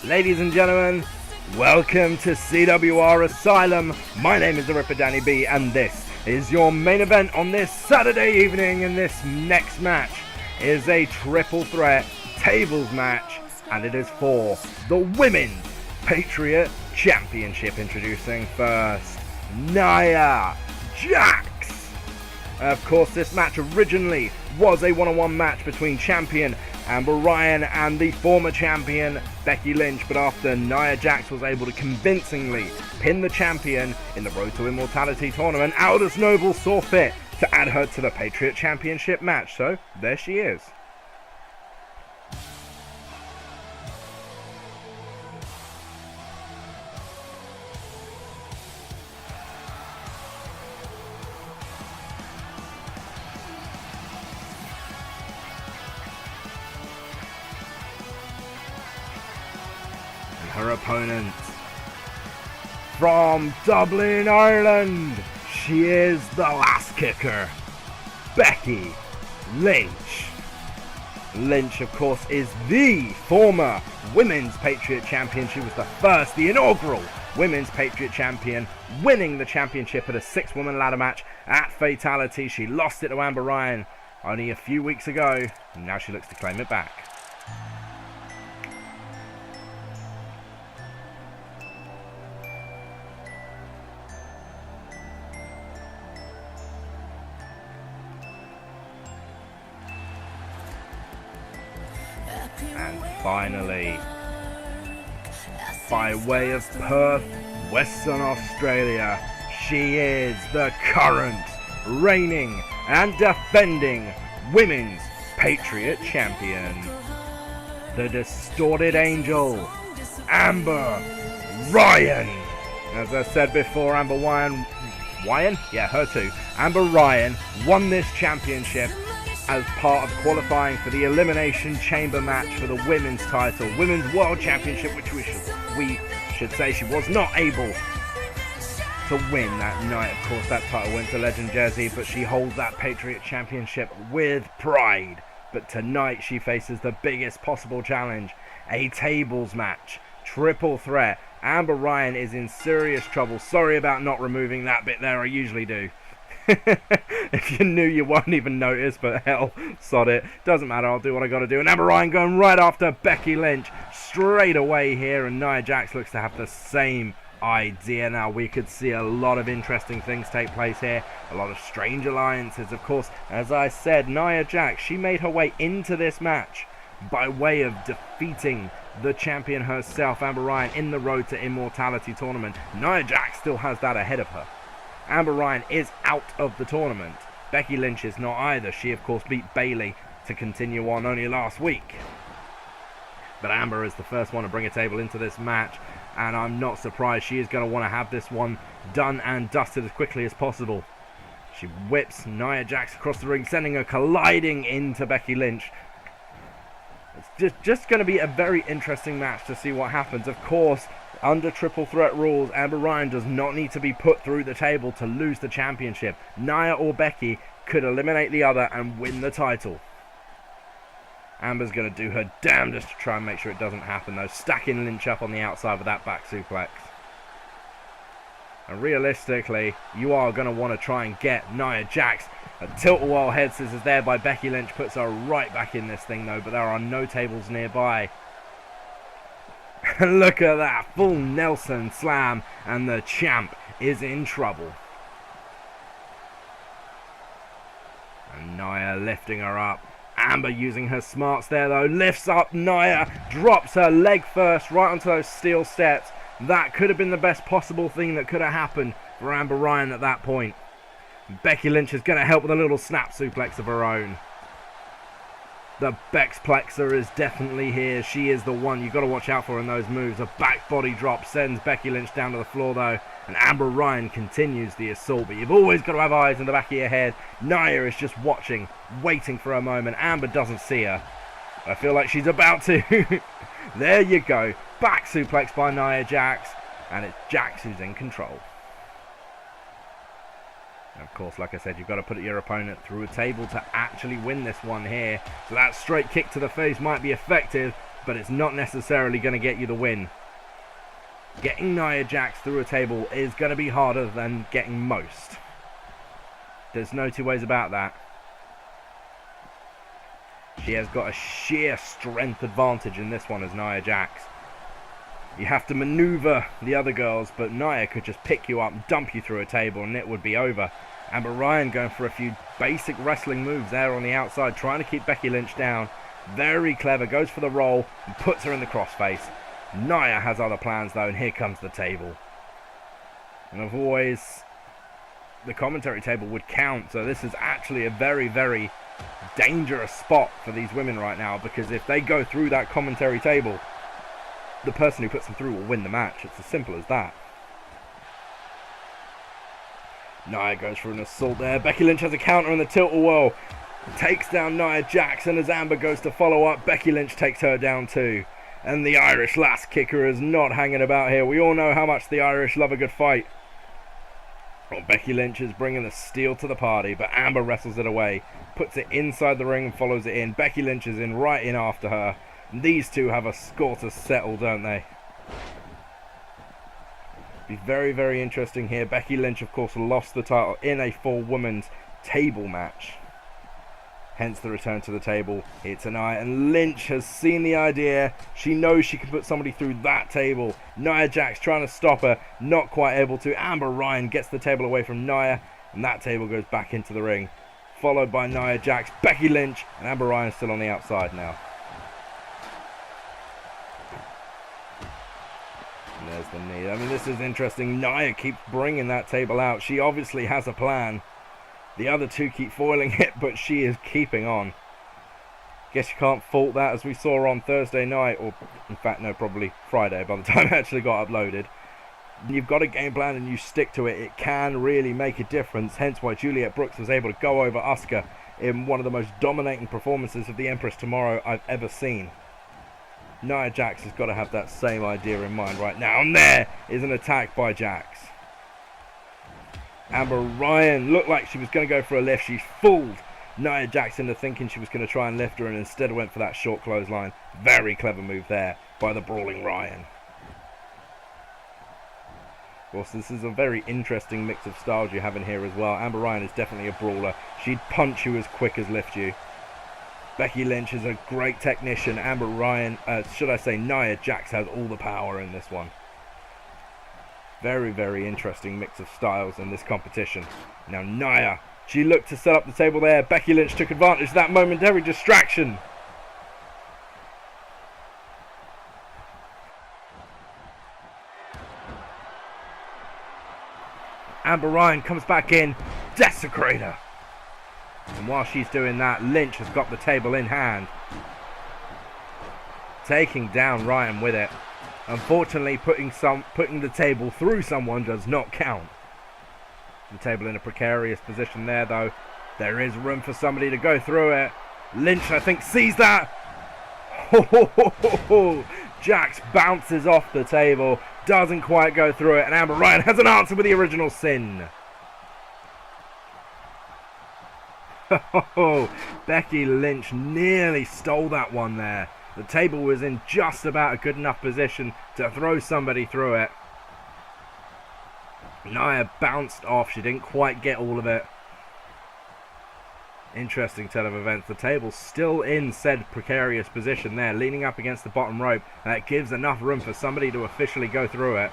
Ladies and gentlemen, welcome to CWR Asylum. My name is the Ripper Danny B, and this is your main event on this Saturday evening. And this next match is a triple threat tables match, and it is for the Women's Patriot Championship. Introducing first, Nia Jax. Of course, this match originally was a one-on-one match between champion Amber Ryan and the former champion Becky Lynch, but after Nia Jax was able to convincingly pin the champion in the Road to Immortality tournament, Aldous Noble saw fit to add her to the Patriot Championship match, so there she is. Her opponent from Dublin, Ireland, she is the last kicker, Becky Lynch. Lynch, of course, is the former Women's Patriot Champion. She was the inaugural Women's Patriot Champion, winning the championship at a 6-woman ladder match at Fatality. She lost it to Amber Ryan only a few weeks ago, and now she looks to claim it back. And finally, by way of Perth, Western Australia, she is the current, reigning and defending Women's Patriot Champion, the Distorted Angel, Amber Ryan. As I said before, Amber Ryan, yeah, her too. Amber Ryan won this championship as part of qualifying for the Elimination Chamber match for the women's title, Women's World Championship, which we should say she was not able to win that night. Of course, that title went to Legend Jersey, but she holds that Patriot Championship with pride. But tonight she faces the biggest possible challenge, a tables match, triple threat. Amber Ryan is in serious trouble. Sorry about not removing that bit there, I usually do. If you knew, you won't even notice, but hell, sod it. Doesn't matter, I'll do what I gotta do. And Amber Ryan going right after Becky Lynch straight away here, and Nia Jax looks to have the same idea. Now, we could see a lot of interesting things take place here, a lot of strange alliances. Of course, as I said, Nia Jax, she made her way into this match by way of defeating the champion herself, Amber Ryan, in the Road to Immortality tournament. Nia Jax still has that ahead of her. Amber Ryan is out of the tournament. Becky Lynch is not either. She, of course, beat Bayley to continue on only last week. But Amber is the first one to bring a table into this match, and I'm not surprised. She is going to want to have this one done and dusted as quickly as possible. She whips Nia Jax across the ring, sending her colliding into Becky Lynch. It's just going to be a very interesting match to see what happens. Of course, under triple threat rules, Amber Ryan does not need to be put through the table to lose the championship. Nia or Becky could eliminate the other and win the title. Amber's going to do her damnedest to try and make sure it doesn't happen, though, stacking Lynch up on the outside with that back suplex. And realistically, you are going to want to try and get Nia Jax. A tilt-a-whirl head scissors there by Becky Lynch puts her right back in this thing, though, but there are no tables nearby. Look at that, full Nelson slam, and the champ is in trouble. And Nia lifting her up. Amber using her smarts there, though, lifts up Nia, drops her leg first right onto those steel steps. That could have been the best possible thing that could have happened for Amber Ryan at that point. Becky Lynch is going to help with a little snap suplex of her own. The Bex Plexer is definitely here. She is the one you've got to watch out for in those moves. A back body drop sends Becky Lynch down to the floor, though. And Amber Ryan continues the assault. But you've always got to have eyes in the back of your head. Nia is just watching, waiting for a moment. Amber doesn't see her. I feel like she's about to. There you go. Back suplex by Nia Jax. And it's Jax who's in control. And of course, like I said, you've got to put your opponent through a table to actually win this one here. So that straight kick to the face might be effective, but it's not necessarily going to get you the win. Getting Nia Jax through a table is going to be harder than getting most. There's no two ways about that. She has got a sheer strength advantage in this one as Nia Jax. You have to maneuver the other girls, but Nia could just pick you up and dump you through a table and it would be over. Amber Ryan going for a few basic wrestling moves there on the outside, trying to keep Becky Lynch down. Very clever, goes for the roll and puts her in the crossface. Nia has other plans though, and here comes the table. And as always, the commentary table would count, so this is actually a very, very dangerous spot for these women right now, because if they go through that commentary table, the person who puts them through will win the match. It's as simple as that. Nia goes for an assault there. Becky Lynch has a counter in the tilt-a-whirl. Takes down Nia Jax, and as Amber goes to follow up, Becky Lynch takes her down too. And the Irish lass kicker is not hanging about here. We all know how much the Irish love a good fight. Well, Becky Lynch is bringing the steel to the party, but Amber wrestles it away. Puts it inside the ring and follows it in. Becky Lynch is right in after her. And these two have a score to settle, don't they? Be very, very interesting here. Becky Lynch, of course, lost the title in a 4-women's table match. Hence the return to the table here tonight. And Lynch has seen the idea. She knows she can put somebody through that table. Nia Jax trying to stop her. Not quite able to. Amber Ryan gets the table away from Nia. And that table goes back into the ring. Followed by Nia Jax, Becky Lynch. And Amber Ryan still on the outside now. And there's the knee. I mean, this is interesting. Nia keeps bringing that table out. She obviously has a plan. The other two keep foiling it, but she is keeping on. Guess you can't fault that, as we saw on Thursday night, or in fact, no, probably Friday by the time it actually got uploaded. You've got a game plan and you stick to it. It can really make a difference, hence why Juliet Brooks was able to go over Asuka in one of the most dominating performances of the Empress Tomorrow I've ever seen. Nia Jax has got to have that same idea in mind right now, and there is an attack by Jax. Amber Ryan looked like she was going to go for a lift. She fooled Nia Jax into thinking she was going to try and lift her, and instead went for that short clothesline. Very clever move there by the brawling Ryan. Of course, this is a very interesting mix of styles you have in here as well. Amber Ryan is definitely a brawler. She'd punch you as quick as lift you. Becky Lynch is a great technician. Amber Ryan, should I say Nia Jax, has all the power in this one. Very, very interesting mix of styles in this competition. Now Nia, she looked to set up the table there. Becky Lynch took advantage of that momentary distraction. Amber Ryan comes back in, desecrator. And while she's doing that, Lynch has got the table in hand. Taking down Ryan with it. Unfortunately, putting the table through someone does not count. The table in a precarious position there, though. There is room for somebody to go through it. Lynch, I think, sees that. Jax bounces off the table. Doesn't quite go through it. And Amber Ryan has an answer with the original sin. Becky Lynch nearly stole that one there. The table was in just about a good enough position to throw somebody through it. Nia bounced off. She didn't quite get all of it. Interesting turn of events. The table's still in said precarious position there, leaning up against the bottom rope. That gives enough room for somebody to officially go through it.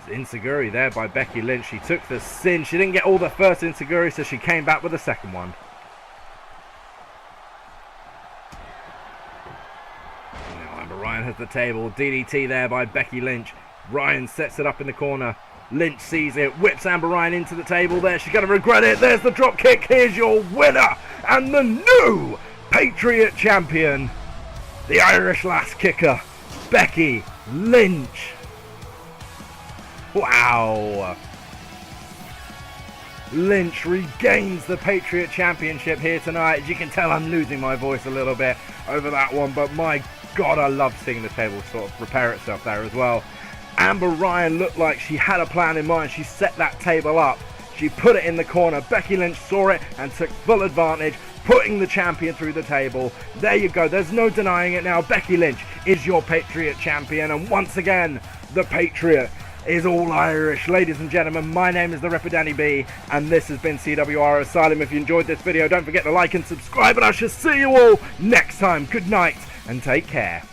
Enziguri there by Becky Lynch. She took the sin. She didn't get all the first Enziguri, so she came back with the second one. Now Amber Ryan has the table. DDT there by Becky Lynch. Ryan sets it up in the corner. Lynch sees it, whips Amber Ryan into the table there. She's going to regret it. There's the drop kick. Here's your winner and the new Patriot champion, the Irish lass kicker, Becky Lynch. Wow. Lynch regains the Patriot Championship here tonight. As you can tell, I'm losing my voice a little bit over that one, but my God, I love seeing the table sort of repair itself there as well. Amber Ryan looked like she had a plan in mind. She set that table up. She put it in the corner. Becky Lynch saw it and took full advantage, putting the champion through the table. There you go, there's no denying it now. Becky Lynch is your Patriot champion, and once again, the Patriot is all Irish. Ladies and gentlemen, my name is the Ripper Danny B, and this has been CWR Asylum. If you enjoyed this video, don't forget to like and subscribe, and I shall see you all next time. Good night, and take care.